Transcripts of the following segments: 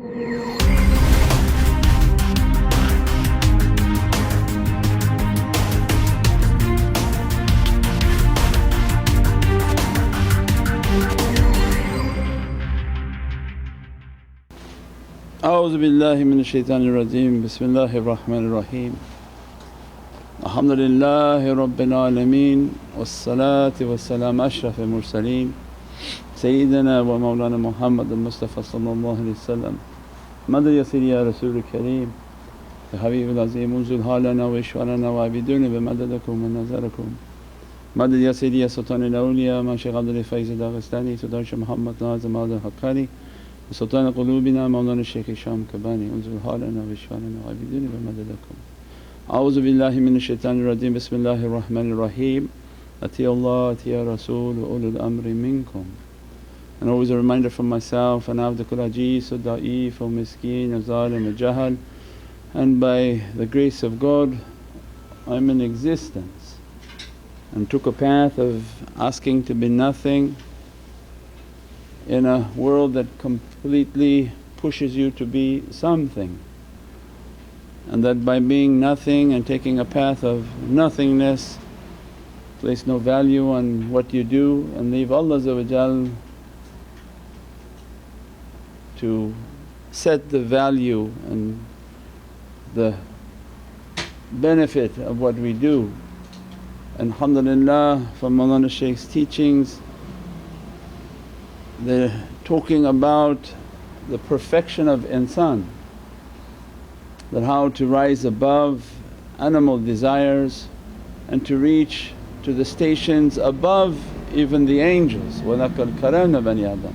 A'udhu billahi minash shaitanir rajeem. Bismillahir Rahmanir Rahim. Alhamdulillahi Rabbil Alameen. Wassalatu wassalam ashrafil mursaleen. Sayyidina wa Mawlana Muhammadan Mustafa sallallahu alayhi wa sallam. Madad ya Sayyidi ya Rasul Kareem. Ya Habib al-Azim unzul halana wa ishwarana wa abiduna bi madadakum wa nazarakum. Madad ya Sayyidi ya Sultan al-Awliya ma Shaykh Faiz al-Dagestani Sultan Muhammad Nazim al-Haqqani Sultan qulubina Mawlana Shaykh Hisham Qabbani unzul halana wa ishwarana wa abiduna bi madadakum. A'udhu billahi minash shaitanir rajeem. Bismillahir Rahmanir Rahim. Ati Allah, ati ya Rasul wa ulul amri minkum. And always a reminder from myself, and abdukul ajeez, da'if, o miskeen, o zalim, o jahal. And by the grace of God I'm in existence and took a path of asking to be nothing in a world that completely pushes you to be something. And that by being nothing and taking a path of nothingness, place no value on what you do and leave Allah to set the value and the benefit of what we do. And alhamdulillah from Mawlana Shaykh's teachings, they're talking about the perfection of insan, that how to rise above animal desires and to reach to the stations above even the angels. وَلَقَدْ كَرَمْنَا بَنِي آدَمَ.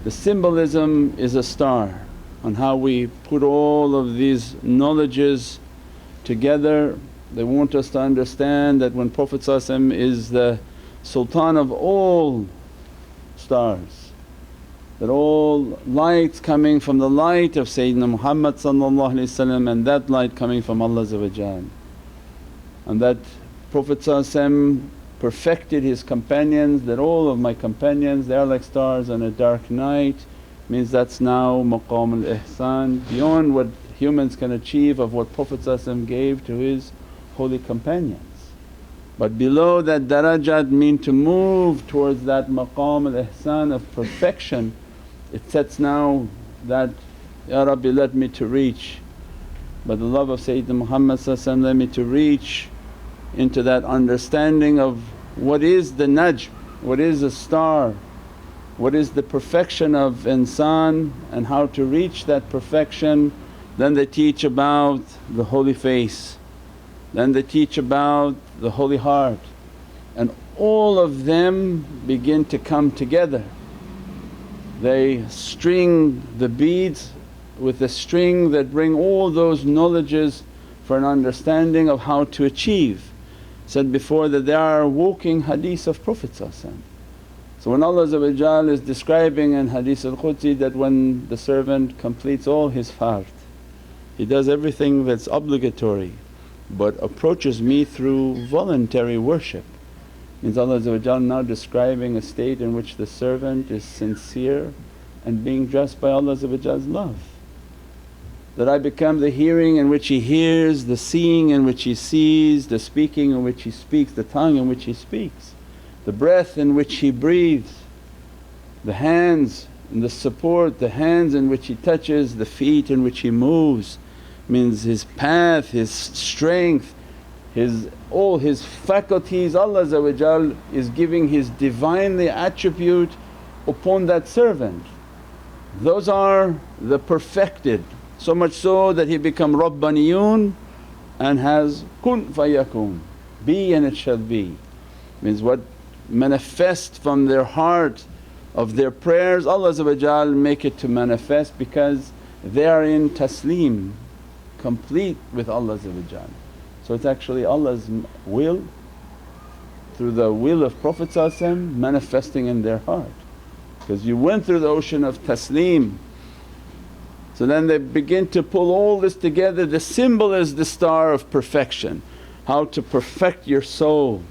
The symbolism is a star on how we put all of these knowledges together. They want us to understand that when Prophet is the Sultan of all stars, that all lights coming from the light of Sayyidina Muhammad and that light coming from Allah, and that Prophet perfected his companions, that all of my companions they are like stars on a dark night. Means that's now maqam al-ihsan, beyond what humans can achieve of what Prophet gave to his holy companions. But below that darajat mean to move towards that maqam al-ihsan of perfection. It sets now that, Ya Rabbi let me to reach, by the love of Sayyidina Muhammad let me to reach into that understanding of what is the najm, what is a star, what is the perfection of insan and how to reach that perfection. Then they teach about the holy face, then they teach about the holy heart, and all of them begin to come together. They string the beads with a string that bring all those knowledges for an understanding of how to achieve. Said before that they are walking hadith of Prophet. So when Allah is describing in Hadith al-Qudsi that when the servant completes all his fard, he does everything that's obligatory but approaches me through voluntary worship. Means Allah now describing a state in which the servant is sincere and being dressed by Allah's love. That I become the hearing in which he hears, the seeing in which he sees, the speaking in which he speaks, the tongue in which he speaks, the breath in which he breathes, the hands and the support, the hands in which he touches, the feet in which he moves. Means his path, his strength, all his faculties Allah is giving His Divinely attribute upon that servant. Those are the perfected, so much so that he become Rabbaniyun and has kun fayakun, be and it shall be. Means what manifest from their heart of their prayers, Allah make it to manifest because they are in taslim, complete with Allah. So it's actually Allah's will through the will of Prophet manifesting in their heart, because you went through the ocean of taslim. So then they begin to pull all this together. The symbol is the star of perfection, how to perfect your soul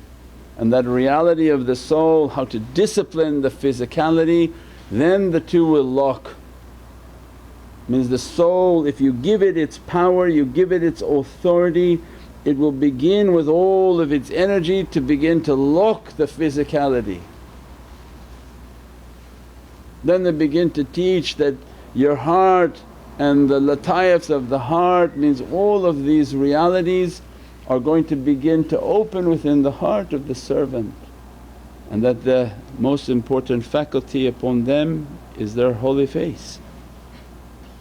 and that reality of the soul, how to discipline the physicality, then the two will lock. Means the soul, if you give it its power, you give it its authority, it will begin with all of its energy to begin to lock the physicality. Then they begin to teach that your heart and the lataifs of the heart, means all of these realities are going to begin to open within the heart of the servant, and that the most important faculty upon them is their holy face.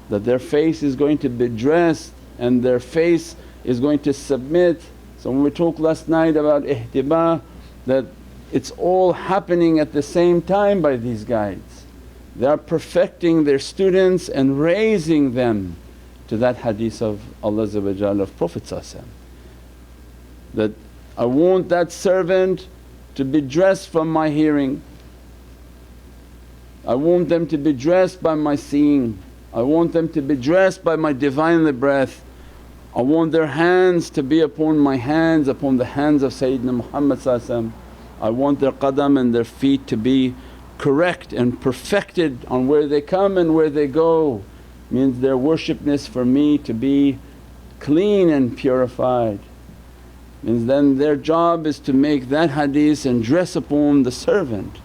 That their face is going to be dressed and their face is going to submit. So when we talked last night about ihtibah, that it's all happening at the same time by these guides. They are perfecting their students and raising them to that hadith of Allah of Prophet, that I want that servant to be dressed from my hearing, I want them to be dressed by my seeing, I want them to be dressed by my Divinely breath, I want their hands to be upon my hands, upon the hands of Sayyidina Muhammad. I want their qadam and their feet to be correct and perfected on where they come and where they go. Means their worshipness for me to be clean and purified. Means then their job is to make that hadith and dress upon the servant.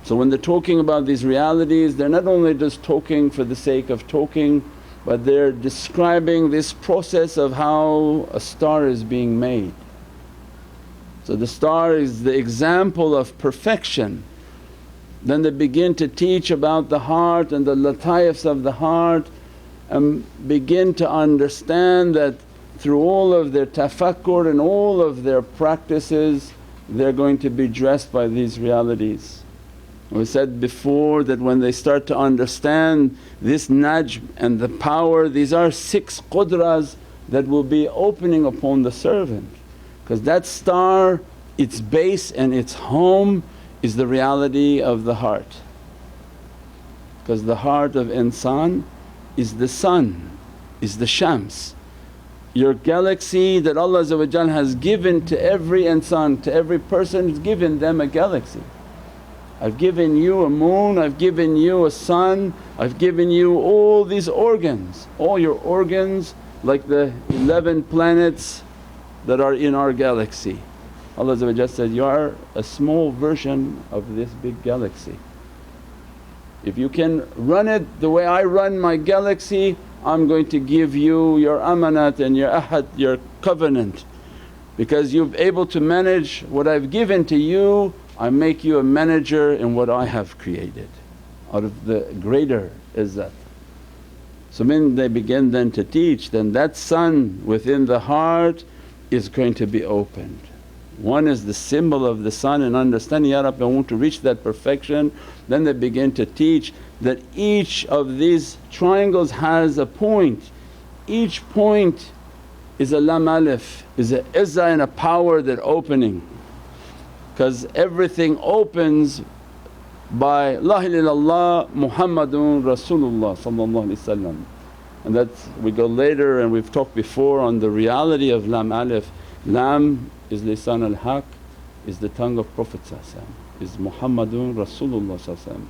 So when they're talking about these realities, they're not only just talking for the sake of talking, but they're describing this process of how a star is being made. So the star is the example of perfection. Then they begin to teach about the heart and the lataifs of the heart, and begin to understand that through all of their tafakkur and all of their practices, they're going to be dressed by these realities. We said before that when they start to understand this najm and the power, these are 6 qudras that will be opening upon the servant, because that star, its base and its home is the reality of the heart. Because the heart of insan is the sun, is the shams. Your galaxy that Allah has given to every insan, to every person, has given them a galaxy. I've given you a moon, I've given you a sun, I've given you all these organs, all your organs like the 11 planets that are in our galaxy. Allah said, you are a small version of this big galaxy. If you can run it the way I run my galaxy, I'm going to give you your amanat and your ahad, your covenant. Because you're able to manage what I've given to you, I make you a manager in what I have created out of the greater izzat. So when they begin then to teach, then that sun within the heart is going to be opened. One is the symbol of the sun and understanding, Ya Rabbi I want to reach that perfection. Then they begin to teach that each of these triangles has a point, each point is a lam alif, is a izzah and a power that opening. Because everything opens by La ilaha illallah Muhammadun Rasulullah. And that's we go later and we've talked before on the reality of lam alif. Lam is lisan al-haq, is the tongue of Prophet, is Muhammadun Rasulullah.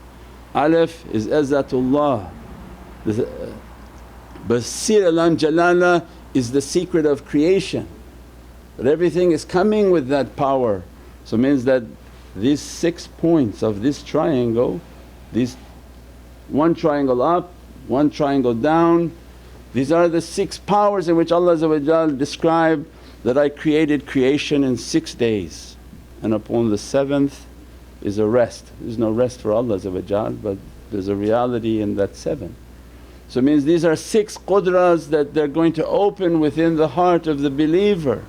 Alif is izzatullah, Basir alam jalala is the secret of creation. But everything is coming with that power. So means that these 6 points of this triangle, these one triangle up, one triangle down, these are the 6 powers in which Allah described that I created creation in 6 days, and upon the 7th is a rest. There's no rest for Allah but there's a reality in that 7. So it means these are 6 qudras that they're going to open within the heart of the believer.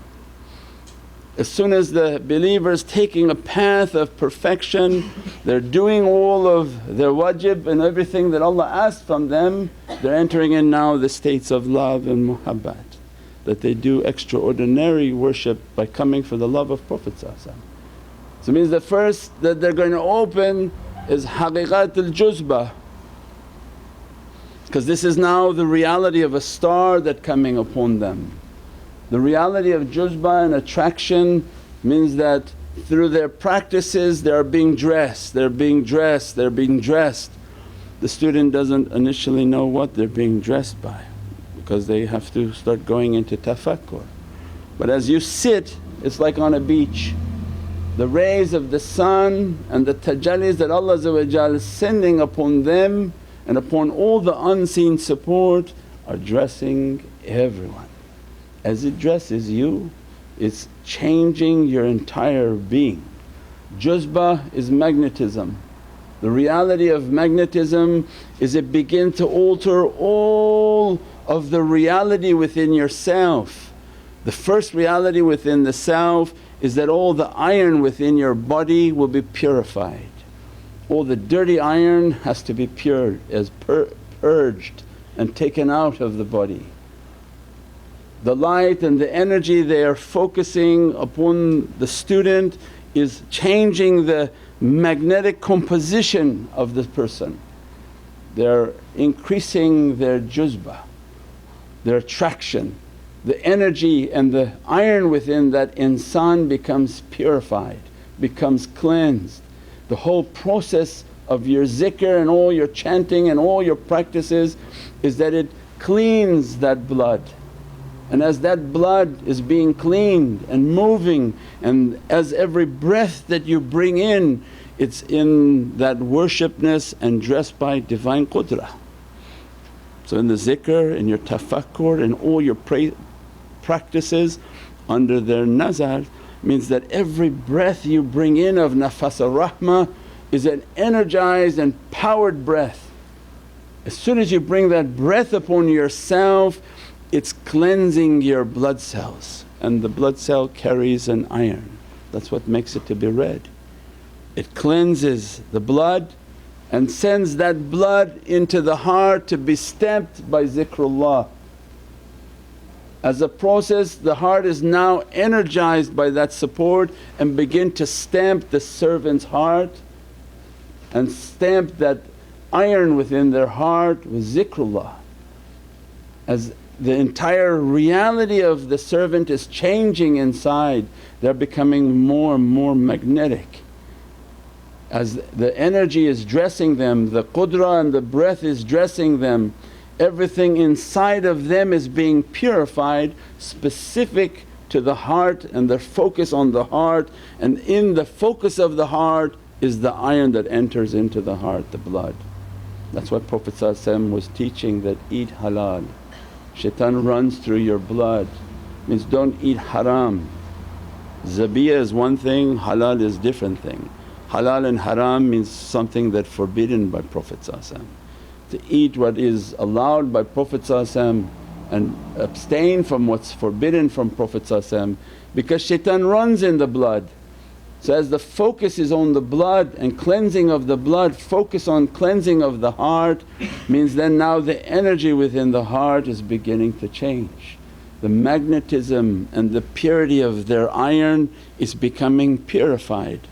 As soon as the believer's taking a path of perfection, they're doing all of their wajib and everything that Allah asked from them, they're entering in now the states of love and muhabbat, that they do extraordinary worship by coming for the love of Prophet. So it means the first that they're going to open is Haqiqatul Juzbah, because this is now the reality of a star that coming upon them. The reality of Juzbah and attraction means that through their practices they are being dressed, they're being dressed, they're being dressed. the student doesn't initially know what they're being dressed by because they have to start going into tafakkur. But as you sit, it's like on a beach. The rays of the sun and the tajallis that Allah is sending upon them and upon all the unseen support are dressing everyone. As it dresses you, it's changing your entire being. Juzbah is magnetism. The reality of magnetism is it begins to alter all of the reality within yourself. The first reality within the self is that all the iron within your body will be purified. All the dirty iron has to be purged and taken out of the body. The light and the energy they are focusing upon the student is changing the magnetic composition of the person. They're increasing their juzbah, their attraction. The energy and the iron within that insan becomes purified, becomes cleansed. The whole process of your zikr and all your chanting and all your practices is that it cleans that blood. And as that blood is being cleaned and moving, and as every breath that you bring in, it's in that worshipness and dressed by divine qudra. So in the zikr, in your tafakkur, in all your practices under their nazar means that every breath you bring in of nafas ar-rahmah is an energized and powered breath. As soon as you bring that breath upon yourself, it's cleansing your blood cells, and the blood cell carries an iron. That's what makes it to be red. It cleanses the blood and sends that blood into the heart to be stamped by zikrullah. As a process, the heart is now energized by that support and begin to stamp the servant's heart and stamp that iron within their heart with zikrullah. As the entire reality of the servant is changing inside, they're becoming more and more magnetic. As the energy is dressing them, the qudra and the breath is dressing them, everything inside of them is being purified specific to the heart and their focus on the heart, and in the focus of the heart is the iron that enters into the heart, the blood. That's why Prophet was teaching that eat halal. Shaitan runs through your blood, means don't eat haram. Zabiyah is one thing, halal is different thing. Halal and haram means something that's forbidden by Prophet. To eat what is allowed by Prophet and abstain from what's forbidden from Prophet, because shaitan runs in the blood. So as the focus is on the blood and cleansing of the blood, focus on cleansing of the heart means then now the energy within the heart is beginning to change. The magnetism and the purity of their iron is becoming purified.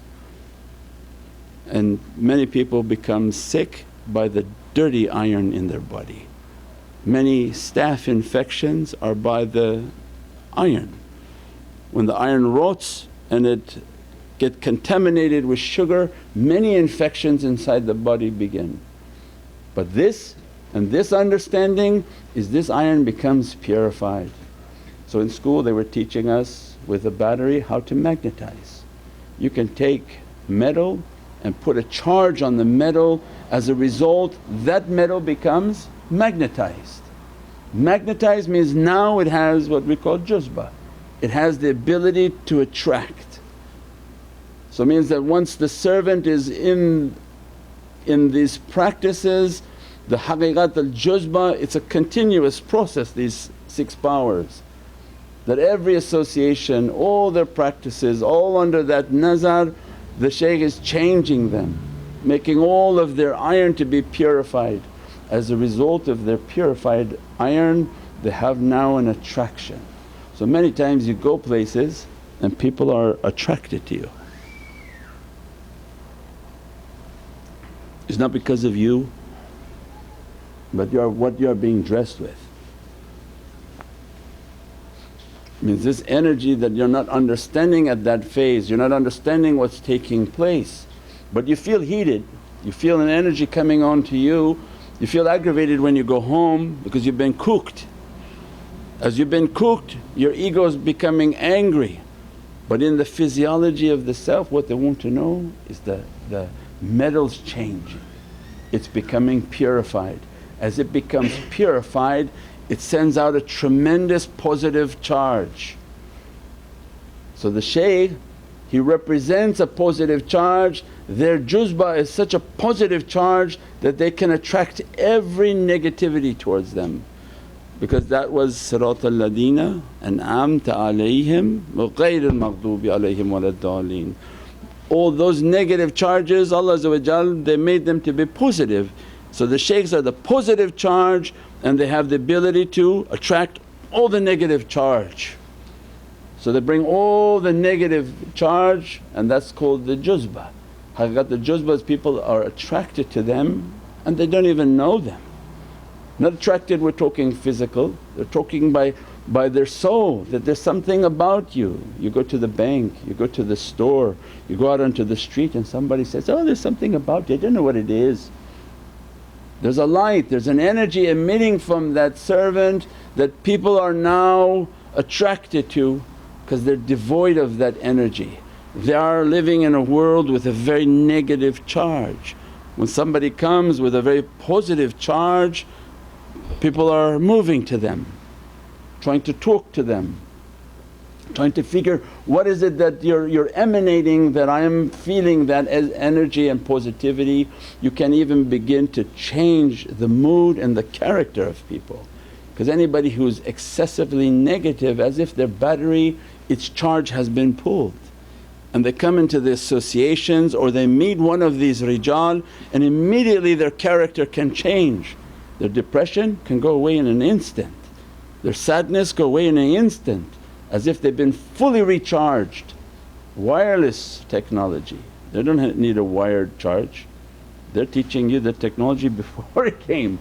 And many people become sick by the dirty iron in their body. Many staph infections are by the iron. When the iron rots and it get contaminated with sugar, many infections inside the body begin. But this and this understanding is this iron becomes purified. So in school they were teaching us with a battery how to magnetize. You can take metal and put a charge on the metal, as a result that metal becomes magnetized. Magnetized means now it has what we call Juzbah, it has the ability to attract. So it means that once the servant is in these practices, the Haqiqatul Juzbah, it's a continuous process, these 6 powers. That every association, all their practices, all under that nazar, the Shaykh is changing them, making all of their iron to be purified. As a result of their purified iron, they have now an attraction. So many times you go places and people are attracted to you. It's not because of you, but what you are being dressed with. Means this energy that you're not understanding at that phase, you're not understanding what's taking place, but you feel heated You feel an energy coming on to you, you feel aggravated when you go home because you've been cooked. As you've been cooked, your ego is becoming angry. But in the physiology of the self, what they want to know is the metal's changing, it's becoming purified. As it becomes purified, it sends out a tremendous positive charge. So the Shaykh, he represents a positive charge. Their Juzbah is such a positive charge that they can attract every negativity towards them, because that was Siratal ladina an'amta alayhim ghayril maghdubi alayhim waladdallin. All those negative charges Allah they made them to be positive. So the shaykhs are the positive charge and they have the ability to attract all the negative charge. So they bring all the negative charge and that's called the Juzbah. Haqiqatul Juzbah is people are attracted to them and they don't even know them. Not attracted, we're talking physical, they're talking by their soul, that there's something about you. You go to the bank, you go to the store, you go out onto the street and somebody says, oh there's something about you, I don't know what it is. There's a light, there's an energy emitting from that servant that people are now attracted to because they're devoid of that energy. They are living in a world with a very negative charge. When somebody comes with a very positive charge, people are moving to them, trying to talk to them, trying to figure what is it that you're emanating that I am feeling that as energy and positivity. You can even begin to change the mood and the character of people, because anybody who's excessively negative, as if their battery, its charge has been pulled, and they come into the associations or they meet one of these rijal and immediately their character can change. Their depression can go away in an instant, their sadness go away in an instant, as if they've been fully recharged. Wireless technology, they don't need a wired charge, they're teaching you the technology before it came.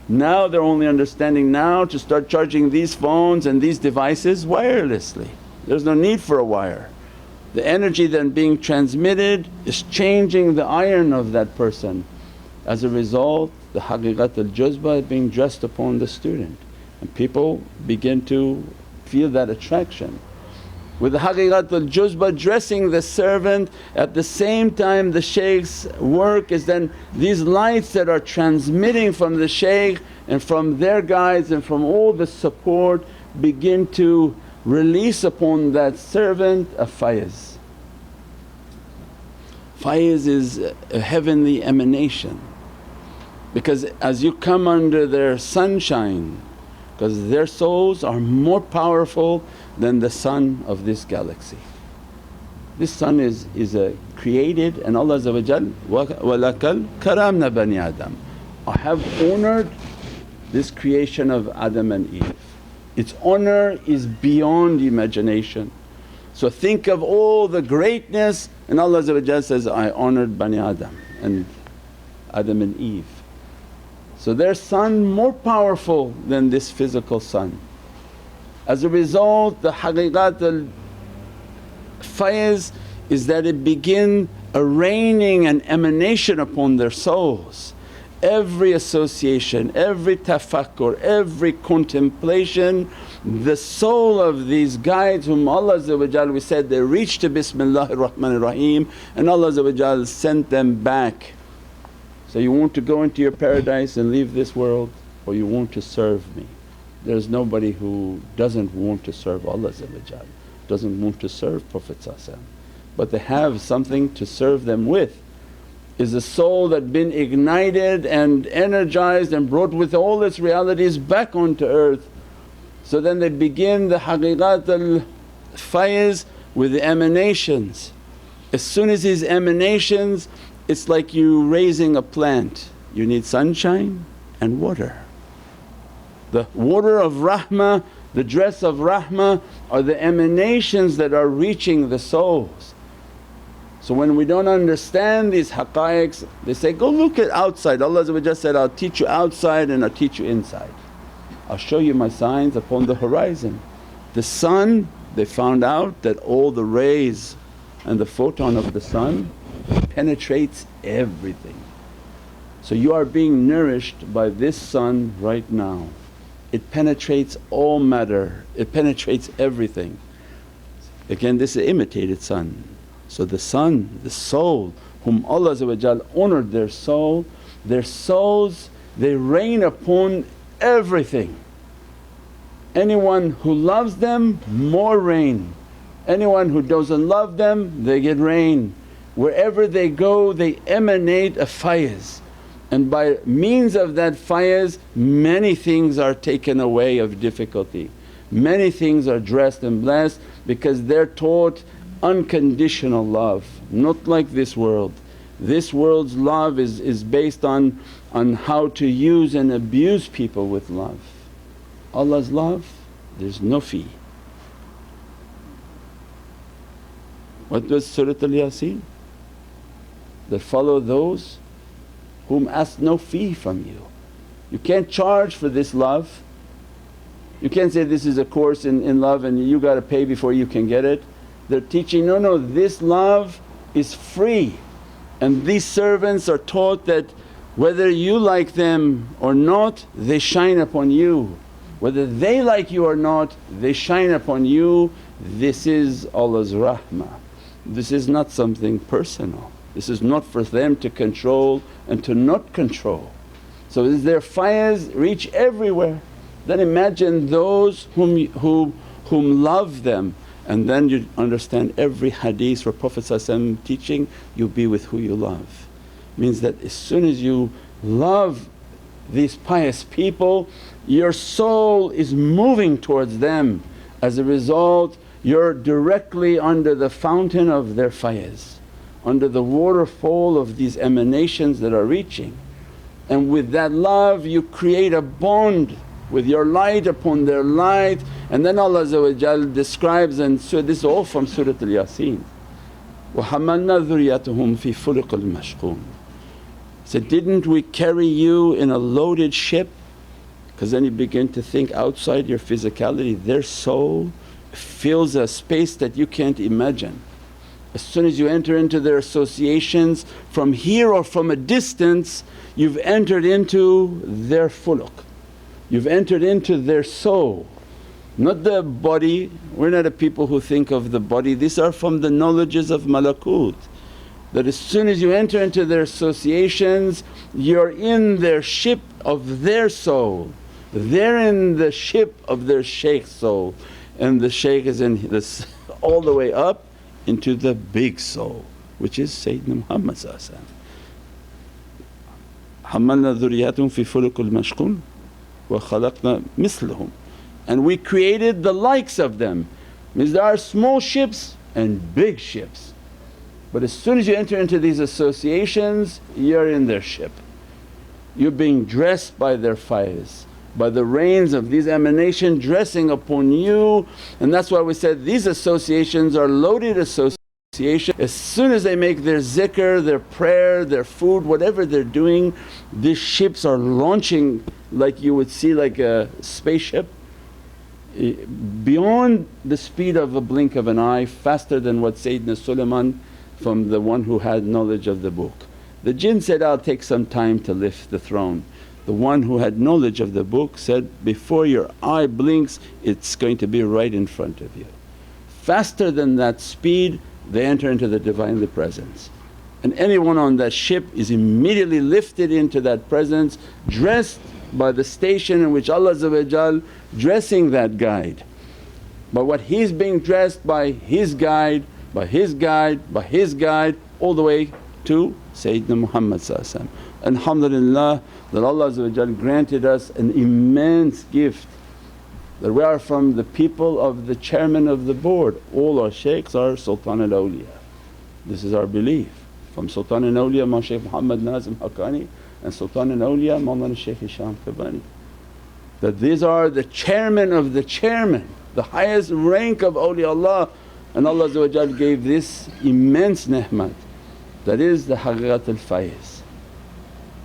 Now they're only understanding now to start charging these phones and these devices wirelessly, there's no need for a wire. The energy then being transmitted is changing the iron of that person. As a result, the Haqiqatul Juzbah is being dressed upon the student and people begin to feel that attraction. With the Haqiqatul Juzbah dressing the servant, at the same time the shaykh's work is then these lights that are transmitting from the shaykh and from their guides and from all the support begin to release upon that servant a Faiz. Faiz is a heavenly emanation, because as you come under their sunshine, because their souls are more powerful than the sun of this galaxy. This sun is a created and Allah وَلَقَدْ كَرَمْنَا بَنِي Adam. I have honoured this creation of Adam and Eve. Its honour is beyond imagination. So think of all the greatness and Allah says, I honoured Bani Adam and Eve. So their sun more powerful than this physical sun. As a result, the Haqiqatul Faiz is that it begin a raining and emanation upon their souls. Every association, every tafakkur, every contemplation, the soul of these guides whom Allah we said they reached to Bismillahir Rahmanir Rahim and Allah sent them back. So you want to go into your paradise and leave this world, or you want to serve me? There's nobody who doesn't want to serve Allah, doesn't want to serve Prophet, but they have something to serve them with. Is a soul that been ignited and energized and brought with all its realities back onto earth. So then they begin the Haqiqatul Faiz with the emanations. As soon as these emanations, it's like you raising a plant, you need sunshine and water. The water of rahmah, the dress of rahmah are the emanations that are reaching the souls. So when we don't understand these haqqaiqs, they say, go look at outside. Allah said, I'll teach you outside and I'll teach you inside. I'll show you my signs upon the horizon. The sun, they found out that all the rays and the photon of the sun penetrates everything. So you are being nourished by this sun right now. It penetrates all matter, it penetrates everything. Again, this is imitated sun. So the sun, the soul, whom Allah honoured their soul, their souls they rain upon everything. Anyone who loves them, more rain. Anyone who doesn't love them, they get rain. Wherever they go they emanate a faiz, and by means of that faiz many things are taken away of difficulty. Many things are dressed and blessed because they're taught unconditional love, not like this world. This world's love is based on how to use and abuse people with love. Allah's love, there's no fee. What was Surat al-Yasin? That follow those whom ask no fee from you. You can't charge for this love. You can't say this is a course in love and you got to pay before you can get it. They're teaching, no, this love is free, and these servants are taught that whether you like them or not they shine upon you. Whether they like you or not they shine upon you. This is Allah's rahmah. This is not something personal. This is not for them to control and to not control. So as their faiz reach everywhere. Then imagine those whom love them, and then you understand every hadith where Prophet teaching, you be with who you love. Means that as soon as you love these pious people your soul is moving towards them. As a result you're directly under the fountain of their faiz, under the waterfall of these emanations that are reaching. And with that love you create a bond with your light upon their light. And then Allah describes, and so this is all from Surat al-Yasin, وَحَمَلْنَا ذُرِّيَّتَهُمْ فِي فُلُقٍ الْمَشْحُونِ. So didn't we carry you in a loaded ship? Because then you begin to think outside your physicality, their soul fills a space that you can't imagine. As soon as you enter into their associations from here or from a distance, you've entered into their fuluq, you've entered into their soul. Not the body, we're not a people who think of the body, these are from the knowledges of malakut. That as soon as you enter into their associations you're in their ship of their soul, they're in the ship of their Shaykh's soul, and the Shaykh is in this all the way up into the big soul which is Sayyidina Muhammad. حَمَّلْنَا ذُرِّيَّتَهُمْ فِي فُلُقٍ الْمَشْحُونِ وَخَلَقْنَا مِثْلَهُم. And we created the likes of them. Means there are small ships and big ships, but as soon as you enter into these associations you're in their ship. You're being dressed by their faiz, by the rains of these emanations dressing upon you. And that's why we said these associations are loaded associations. As soon as they make their zikr, their prayer, their food, whatever they're doing, these ships are launching like you would see like a spaceship beyond the speed of a blink of an eye, faster than what Sayyidina Sultan, from the one who had knowledge of the book. The jinn said, I'll take some time to lift the throne. The one who had knowledge of the book said, before your eye blinks it's going to be right in front of you. Faster than that speed they enter into the Divinely Presence, and anyone on that ship is immediately lifted into that presence, dressed by the station in which Allah dressing that guide. But what he's being dressed by his guide, by his guide, by his guide, all the way to Sayyidina Muhammad. Alhamdulillah that Allah granted us an immense gift, that we are from the people of the chairman of the board. All our shaykhs are Sultan al-Awliya. This is our belief. From Sultan al-Awliya Mawlana Shaykh Muhammad Nazim Haqqani, and Sultan al-Awliya Mawlana Shaykh Hisham Qabbani. That these are the chairman of the chairman, the highest rank of awliyaullah, and Allah gave this immense ni'mat, that is the Haqiqatul Faiz.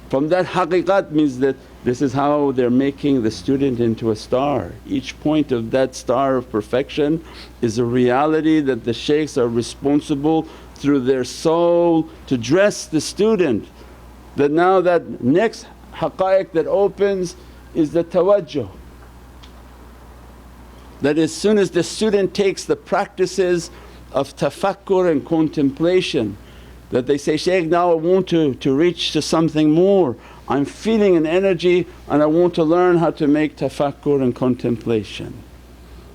From that haqiqat means that this is how they're making the student into a star. Each point of that star of perfection is a reality that the shaykhs are responsible through their soul to dress the student. That now that next haqqaiq that opens is the tawajuh. That as soon as the student takes the practices of tafakkur and contemplation, that they say, Shaykh, now I want to reach to something more. I'm feeling an energy and I want to learn how to make tafakkur and contemplation.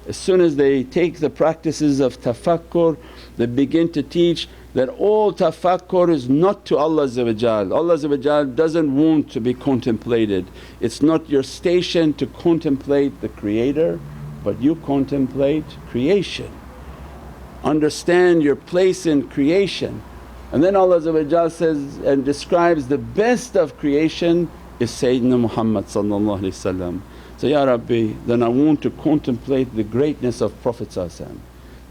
As soon as they take the practices of tafakkur, they begin to teach that all tafakkur is not to Allah. Allah doesn't want to be contemplated. It's not your station to contemplate the Creator, but you contemplate creation. Understand your place in creation. And then Allah says and describes the best of creation is Sayyidina Muhammad. So, Ya Rabbi, then I want to contemplate the greatness of Prophet.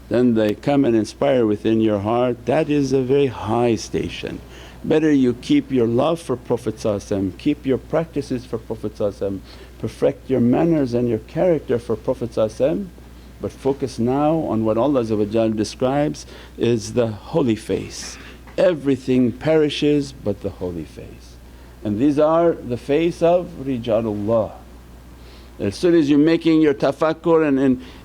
Then they come and inspire within your heart, that is a very high station. Better you keep your love for Prophet, keep your practices for Prophet, perfect your manners and your character for Prophet, but focus now on what Allah describes is the holy face. Everything perishes but the holy face, and these are the face of Rijalullah. As soon as you're making your tafakkur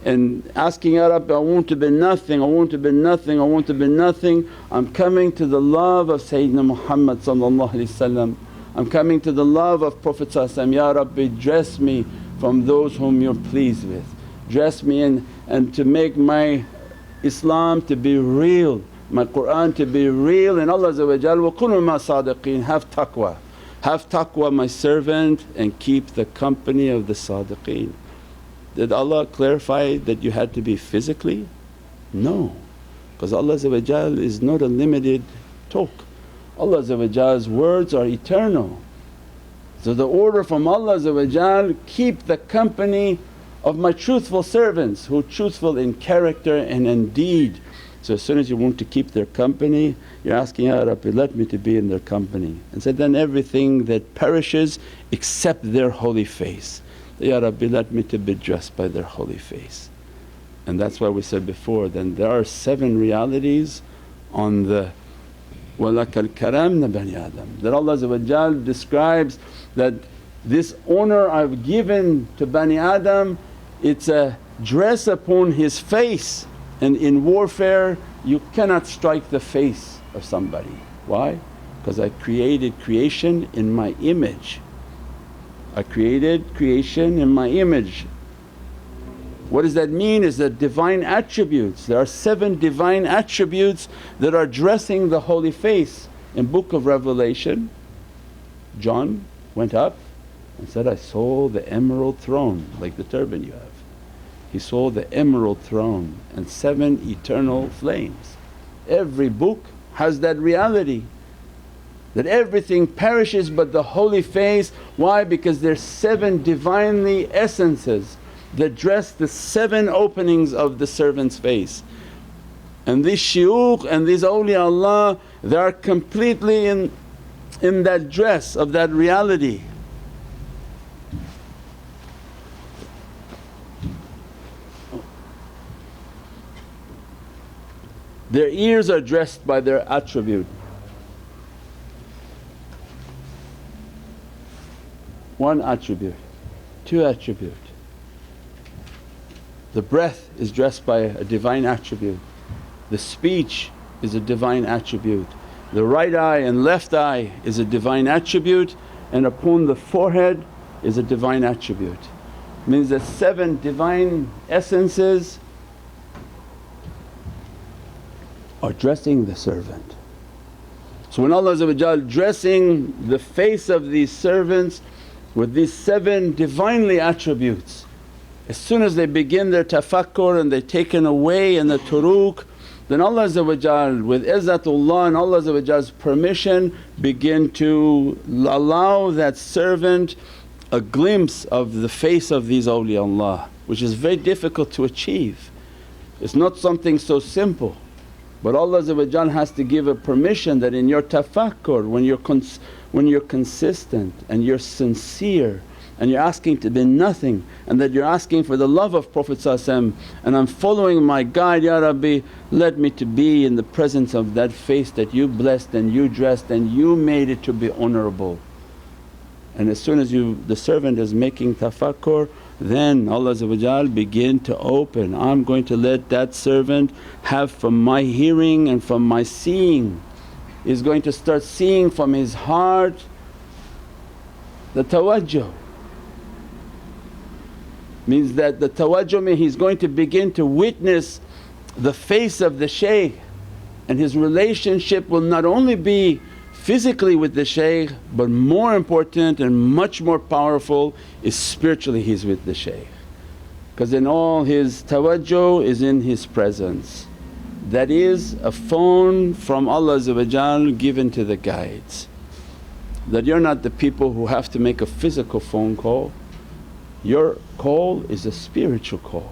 and asking, Ya Rabbi, I want to be nothing, I want to be nothing, I want to be nothing, I'm coming to the love of Sayyidina Muhammad. I'm coming to the love of Prophet. Ya Rabbi, dress me from those whom you're pleased with, dress me and to make my Islam to be real, my Qur'an to be real. And Allah wa kunu ma sadiqeen, have taqwa. Have taqwa my servant and keep the company of the sadiqeen. Did Allah clarify that you had to be physically? No, because Allah is not a limited talk. Allah's words are eternal. So the order from Allah, keep the company of my truthful servants who are truthful in character and in deed. So as soon as you want to keep their company, you're asking, Ya Rabbi, let me to be in their company. And said, then everything that perishes except their holy face, Ya Rabbi, let me to be dressed by their holy face. And that's why we said before, then there are 7 realities on the وَلَكَ الْكَرَمْنَ بَنِي Adam, that Allah describes that this honour I've given to Bani Adam, it's a dress upon his face. And in warfare you cannot strike the face of somebody. Why? Because I created creation in my image. I created creation in my image. What does that mean? Is that divine attributes. There are 7 divine attributes that are dressing the holy face. In Book of Revelation, John went up and said, I saw the emerald throne, like the turban you have. He saw the emerald throne and 7 eternal flames. Every book has that reality, that everything perishes but the holy face. Why? Because there's 7 Divinely essences that dress the 7 openings of the servant's face. And these shuyukh and these awliya Allah, they are completely in that dress of that reality. Their ears are dressed by their attribute. One attribute, 2 attribute. The breath is dressed by a divine attribute. The speech is a divine attribute. The right eye and left eye is a divine attribute, and upon the forehead is a divine attribute. Means that 7 divine essences are dressing the servant. So when Allah dressing the face of these servants with these 7 Divinely attributes, as soon as they begin their tafakkur and they're taken away in the turuq, then Allah with izzatullah and Allah's permission begin to allow that servant a glimpse of the face of these awliyaullah, which is very difficult to achieve. It's not something so simple. But Allah has to give a permission that in your tafakkur, when you're consistent and you're sincere and you're asking to be nothing, and that you're asking for the love of Prophet and I'm following my guide, Ya Rabbi, let me to be in the presence of that face that you blessed and you dressed and you made it to be honourable. And as soon as the servant is making tafakkur, then Allah begin to open, I'm going to let that servant have from my hearing and from my seeing. He's going to start seeing from his heart the tawajuh. Means that the tawajuh means he's going to begin to witness the face of the shaykh, and his relationship will not only be physically with the shaykh but more important and much more powerful is spiritually he's with the shaykh. Because in all his tawajuh is in his presence. That is a phone from Allah given to the guides. That you're not the people who have to make a physical phone call, your call is a spiritual call.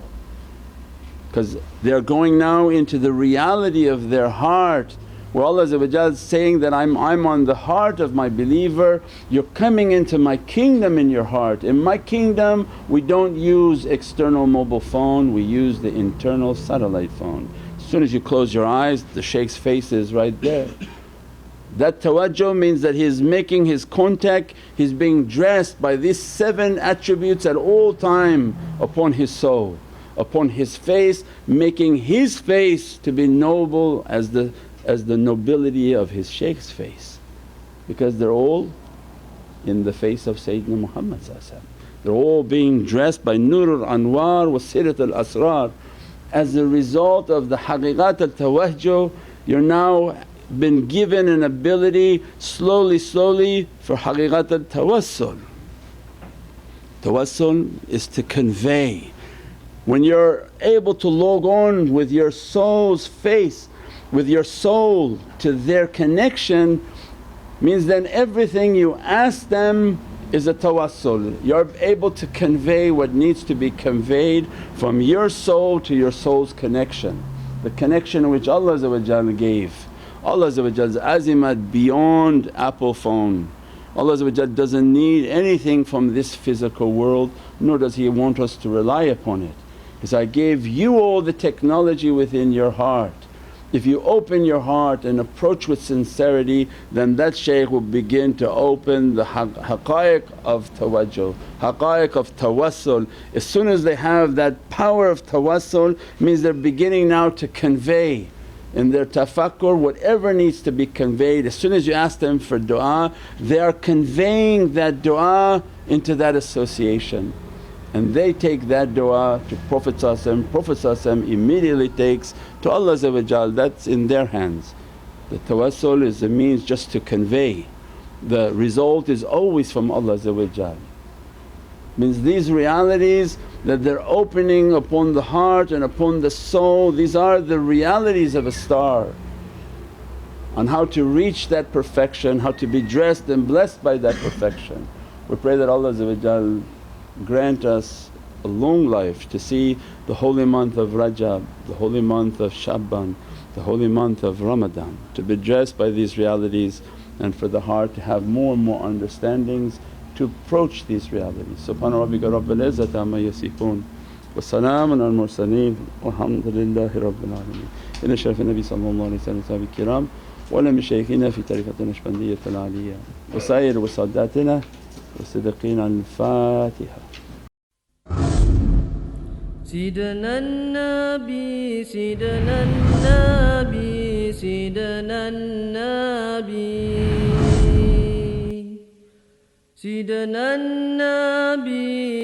Because they're going now into the reality of their heart where Allah is saying that, I'm on the heart of my believer, you're coming into my kingdom in your heart. In my kingdom we don't use external mobile phone, we use the internal satellite phone. As soon as you close your eyes the shaykh's face is right there. That tawajuh means that he's making his contact, he's being dressed by these 7 attributes at all time upon his soul, upon his face, making his face to be noble as the nobility of his shaykh's face, because they're all in the face of Sayyidina Muhammad. They're all being dressed by Nur al-Anwar wa Sirat al-Asrar. As a result of the Haqiqatul Tawajuh, you're now been given an ability slowly for Haqiqatul Tawassul. Tawassul is to convey. When you're able to log on with your soul's face, with your soul to their connection, means then everything you ask them is a tawassul. You're able to convey what needs to be conveyed from your soul to your soul's connection. The connection which Allah gave. Allah's azimat beyond Apple phone. Allah doesn't need anything from this physical world, nor does He want us to rely upon it. He said, I gave you all the technology within your heart. If you open your heart and approach with sincerity, then that shaykh will begin to open the haqqaiq of tawajuh, haqqaiq of tawassul. As soon as they have that power of tawassul, means they're beginning now to convey in their tafakkur whatever needs to be conveyed. As soon as you ask them for du'a, they are conveying that du'a into that association. And they take that du'a to Prophet Prophet immediately takes to Allah, that's in their hands. The tawassul is a means just to convey, the result is always from Allah. Means these realities that they're opening upon the heart and upon the soul, these are the realities of a star. On how to reach that perfection, how to be dressed and blessed by that perfection. We pray that Allah grant us a long life to see the holy month of Rajab, the holy month of Sha'ban, the holy month of Ramadan, to be dressed by these realities, and for the heart to have more and more understandings to approach these realities. Subhana rabbika rabbil izzati amma yasifoon wa salaamun al mursaleen walhamdulillahi rabbil alameen. Inna sharaf al-Nabi sallallahu alayhi wa sallam wa sahbihi kiram wa ala mashaykhina fi tariqati Naqshbandiyya al-Aliyya wa sayyir wa saddatina wa siddiqeen. Al-Fatiha. سيدنا النبي سيدنا النبي سيدنا النبي سيدنا النبي